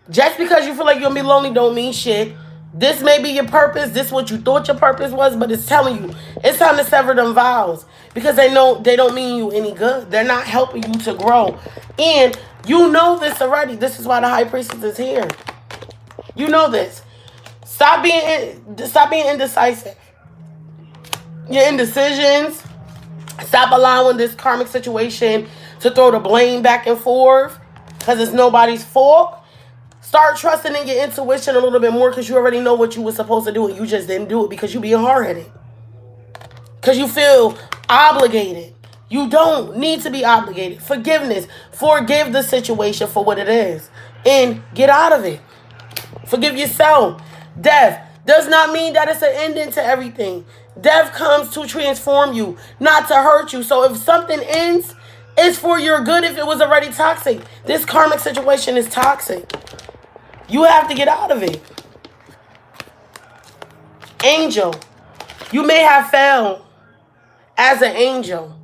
Just because you feel like you're going to be lonely don't mean shit. This may be your purpose. This is what you thought your purpose was, but it's telling you it's time to sever them vows because they know they don't mean you any good. They're not helping you to grow. And you know this already. This is why the High Priestess is here. You know this. Stop being indecisive. Your indecisions. Stop allowing this karmic situation to throw the blame back and forth because it's nobody's fault. Start trusting in your intuition a little bit more because you already know what you were supposed to do and you just didn't do it because you being hard-headed. Because you feel obligated. You don't need to be obligated. Forgiveness. Forgive the situation for what it is. And get out of it. Forgive yourself. Death does not mean that it's an ending to everything. Death comes to transform you, not to hurt you. So if something ends, it's for your good if it was already toxic. This karmic situation is toxic. You have to get out of it. Angel. You may have failed as an angel,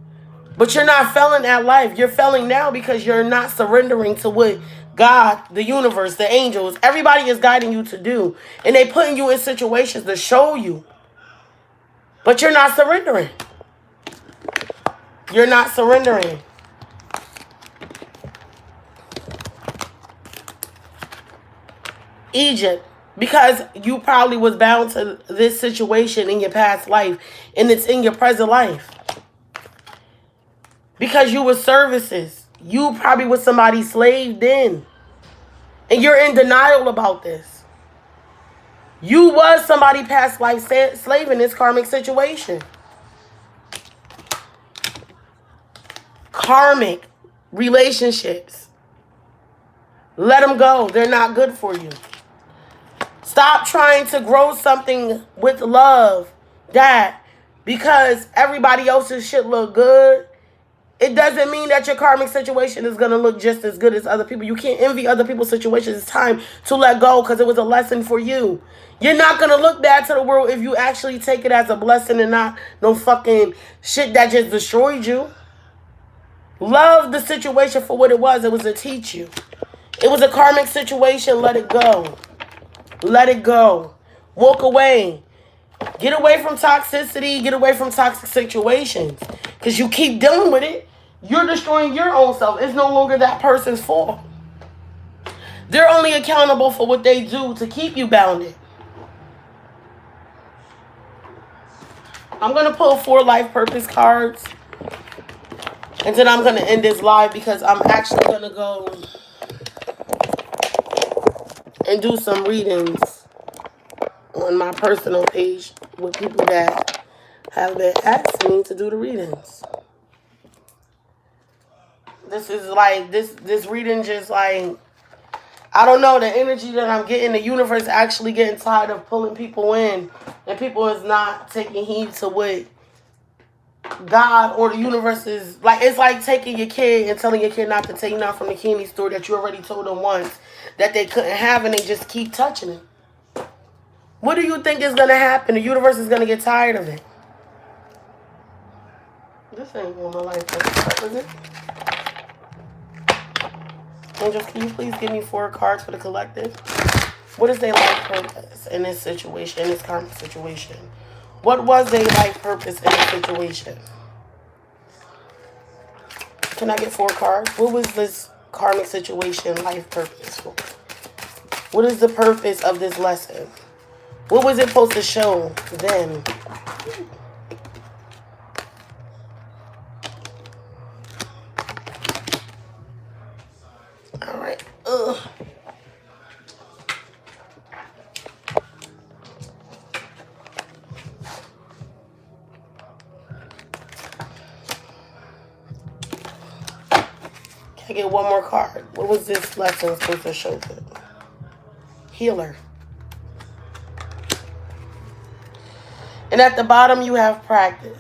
but you're not failing at life. You're failing now because you're not surrendering to what God, the universe, the angels, everybody is guiding you to do. And they putting you in situations to show you. But you're not surrendering. You're not surrendering. Egypt, because you probably was bound to this situation in your past life and it's in your present life. Because you were services. You probably was somebody slaved in. And you're in denial about this. You was somebody past life slave in this karmic situation. Karmic relationships. Let them go. They're not good for you. Stop trying to grow something with love that because everybody else's shit look good, it doesn't mean that your karmic situation is going to look just as good as other people. You can't envy other people's situations. It's time to let go because it was a lesson for you. You're not going to look bad to the world if you actually take it as a blessing and not no fucking shit that just destroyed you. Love the situation for what it was. It was to teach you. It was a karmic situation. Let it go. Let it go. Walk away. Get away from toxicity. Get away from toxic situations. Because you keep dealing with it, you're destroying your own self. It's no longer that person's fault. They're only accountable for what they do to keep you bounded. I'm going to pull 4 life purpose cards. And then I'm going to end this live because I'm actually going to go and do some readings on my personal page with people that have been asking me to do the readings. This is like, this reading just like, I don't know, the energy that I'm getting, the universe actually getting tired of pulling people in. And people is not taking heed to what God or the universe is like. It's like taking your kid and telling your kid not to take nothing from the candy store that you already told them once that they couldn't have, and they just keep touching it. What do you think is going to happen? The universe is going to get tired of it. This ain't going my life purpose, is it? Angels, can you please give me 4 cards for the collective? What is their life purpose in this situation, in this karmic situation? What was their life purpose in this situation? Can I get 4 cards? What was this karmic situation life purpose for? What is the purpose of this lesson? What was it supposed to show them? All right. Ugh. Can I get one more card? What was this lesson supposed to show them? Healer. And at the bottom, you have practice.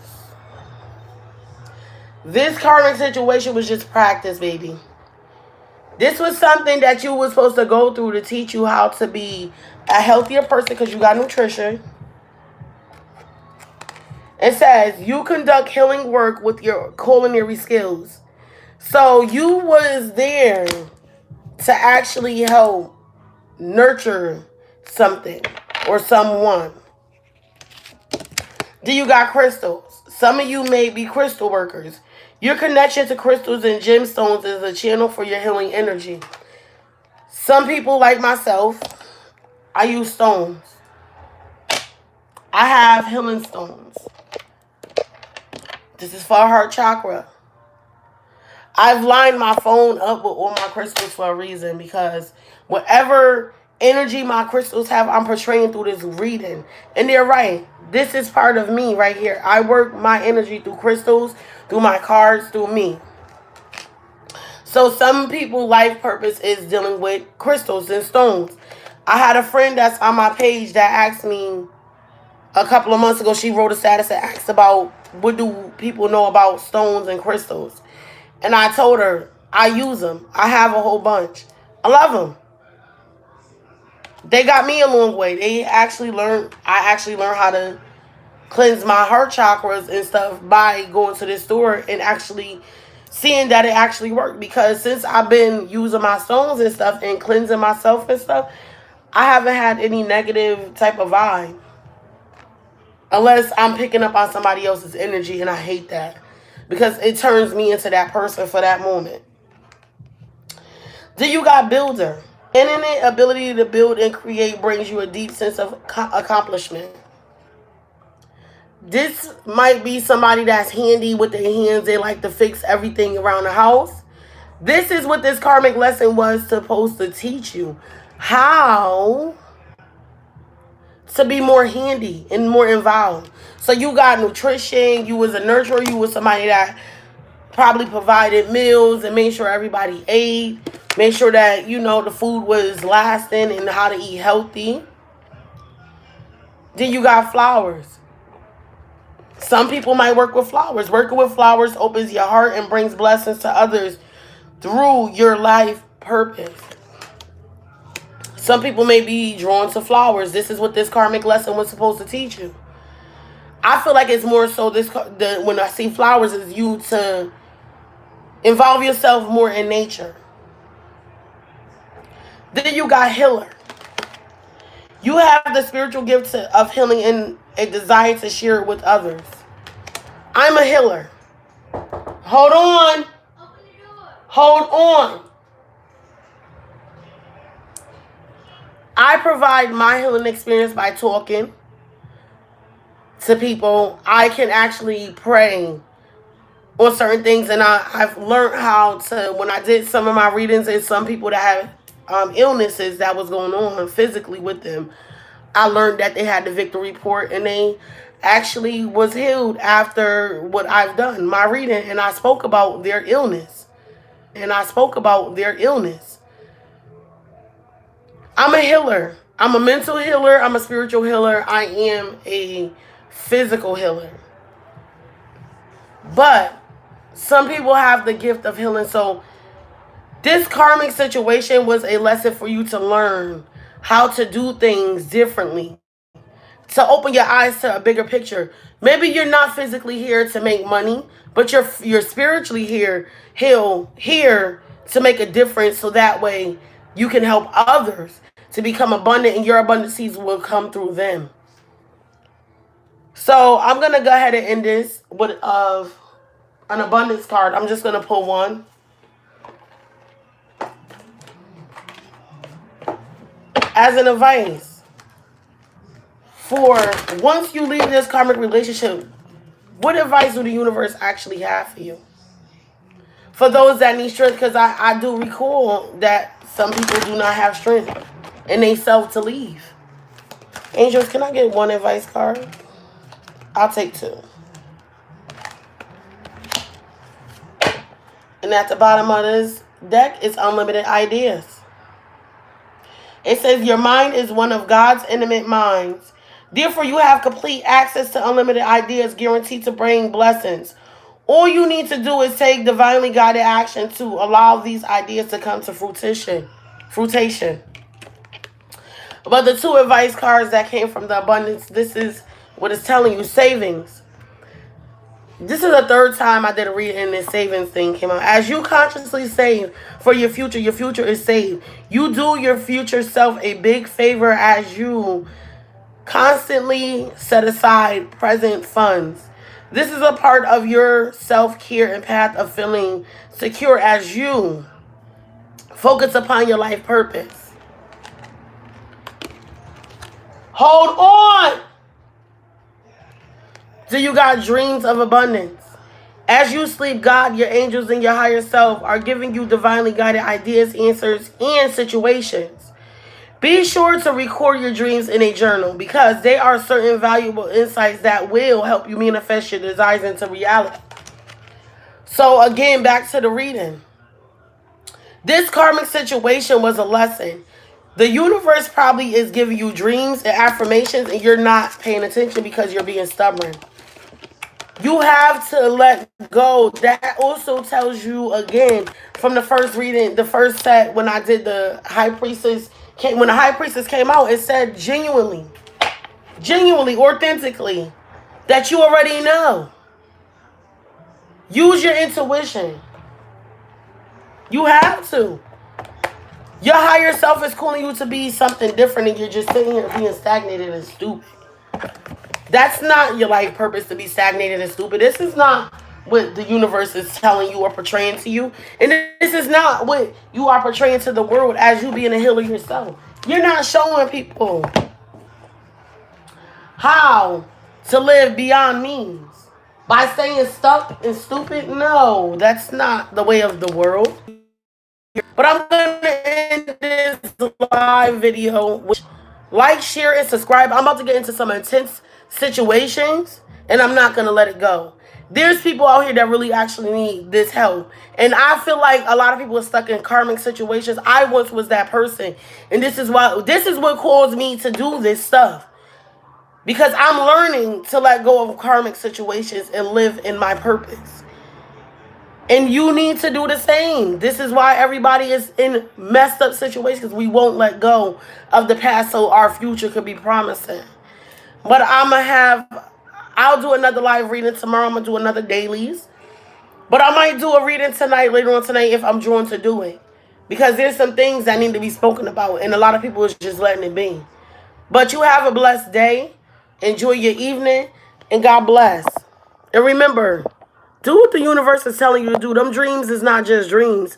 This karmic situation was just practice, baby. This was something that you were supposed to go through to teach you how to be a healthier person because you got nutrition. It says you conduct healing work with your culinary skills. So you was there to actually help nurture something or someone. Then you got crystals. Some of you may be crystal workers. Your connection to crystals and gemstones is a channel for your healing energy. Some people, like myself, I use stones. I have healing stones. This is for heart chakra. I've lined my phone up with all my crystals for a reason, because whatever energy my crystals have, I'm portraying through this reading. And they're right. This is part of me right here. I work my energy through crystals, through my cards, through me. So some people, life purpose is dealing with crystals and stones. I had a friend that's on my page that asked me a couple of months ago. She wrote a status that asked about what do people know about stones and crystals. And I told her, I use them. I have a whole bunch. I love them. They got me a long way. I actually learned how to cleanse my heart chakras and stuff by going to this store and actually seeing that it actually worked. Because since I've been using my stones and stuff and cleansing myself and stuff, I haven't had any negative type of vibe. Unless I'm picking up on somebody else's energy, and I hate that. Because it turns me into that person for that moment. Then you got builder. Innate ability to build and create brings you a deep sense of accomplishment. This might be somebody that's handy with their hands. They like to fix everything around the house. This is what this karmic lesson was supposed to teach you. How to be more handy and more involved. So you got nutrition. You was a nurturer. You was somebody that probably provided meals and made sure everybody ate. Made sure that, the food was lasting and how to eat healthy. Then you got flowers. Some people might work with flowers. Working with flowers opens your heart and brings blessings to others through your life purpose. Some people may be drawn to flowers. This is what this karmic lesson was supposed to teach you. I feel like it's more so when I see flowers is you to involve yourself more in nature. Then you got healer. You have the spiritual gift of healing and a desire to share it with others. I'm a healer. Hold on. Hold on. I provide my healing experience by talking to people. I can actually pray on certain things, and I've learned how to, when I did some of my readings, and some people that have illnesses that was going on physically with them, I learned that they had the victory report, and they actually was healed after what I've done, my reading, and I spoke about their illness. I'm a healer. I'm a mental healer. I'm a spiritual healer. I am a physical healer. But some people have the gift of healing. So this karmic situation was a lesson for you to learn how to do things differently, to open your eyes to a bigger picture. Maybe you're not physically here to make money, but you're spiritually here to make a difference, so that way you can help others to become abundant, and your abundant seeds will come through them. So I'm going to go ahead and end this with an abundance card. I'm just going to pull one. As an advice, for once you leave this karmic relationship, what advice do the universe actually have for you? For those that need strength, because I do recall that some people do not have strength and they self to leave. Angels, can I get one advice card? I'll take two. And at the bottom of this deck is unlimited ideas. It says your mind is one of God's intimate minds. Therefore, you have complete access to unlimited ideas guaranteed to bring blessings. All you need to do is take divinely guided action to allow these ideas to come to fruition. But the two advice cards that came from the abundance, this is what it's telling you. Savings. This is the third time I did a reading and this savings thing came out. As you consciously save for your future is saved. You do your future self a big favor as you constantly set aside present funds. This is a part of your self-care and path of feeling secure as you focus upon your life purpose. Hold on. Do you got dreams of abundance? As you sleep, God, your angels, and your higher self are giving you divinely guided ideas, answers, and situations. Be sure to record your dreams in a journal because they are certain valuable insights that will help you manifest your desires into reality. So again, back to the reading. This karmic situation was a lesson. The universe probably is giving you dreams and affirmations and you're not paying attention because you're being stubborn. You have to let go. That also tells you, again, from the first reading, the first set, when I did the High Priestess, when the High Priestess came out, it said genuinely, authentically, that you already know. Use your intuition. You have to. Your higher self is calling you to be something different and you're just sitting here being stagnated and stupid. That's not your life purpose, to be stagnated and stupid. This is not what the universe is telling you or portraying to you. And this is not what you are portraying to the world as you being a healer yourself. You're not showing people how to live beyond means. By saying stuck and stupid, no, that's not the way of the world. But I'm going to end this live video with like, share, and subscribe. I'm about to get into some intense situations, and I'm not going to let it go. There's people out here that really actually need this help. And I feel like a lot of people are stuck in karmic situations. I once was that person. And this is what caused me to do this stuff. Because I'm learning to let go of karmic situations and live in my purpose. And you need to do the same. This is why everybody is in messed up situations. We won't let go of the past so our future could be promising. But I'll do another live reading tomorrow. I'm going to do another dailies. But I might do a reading tonight, later on tonight, if I'm drawn to do it. Because there's some things that need to be spoken about. And a lot of people is just letting it be. But you have a blessed day. Enjoy your evening. And God bless. And remember, do what the universe is telling you to do. Them dreams is not just dreams.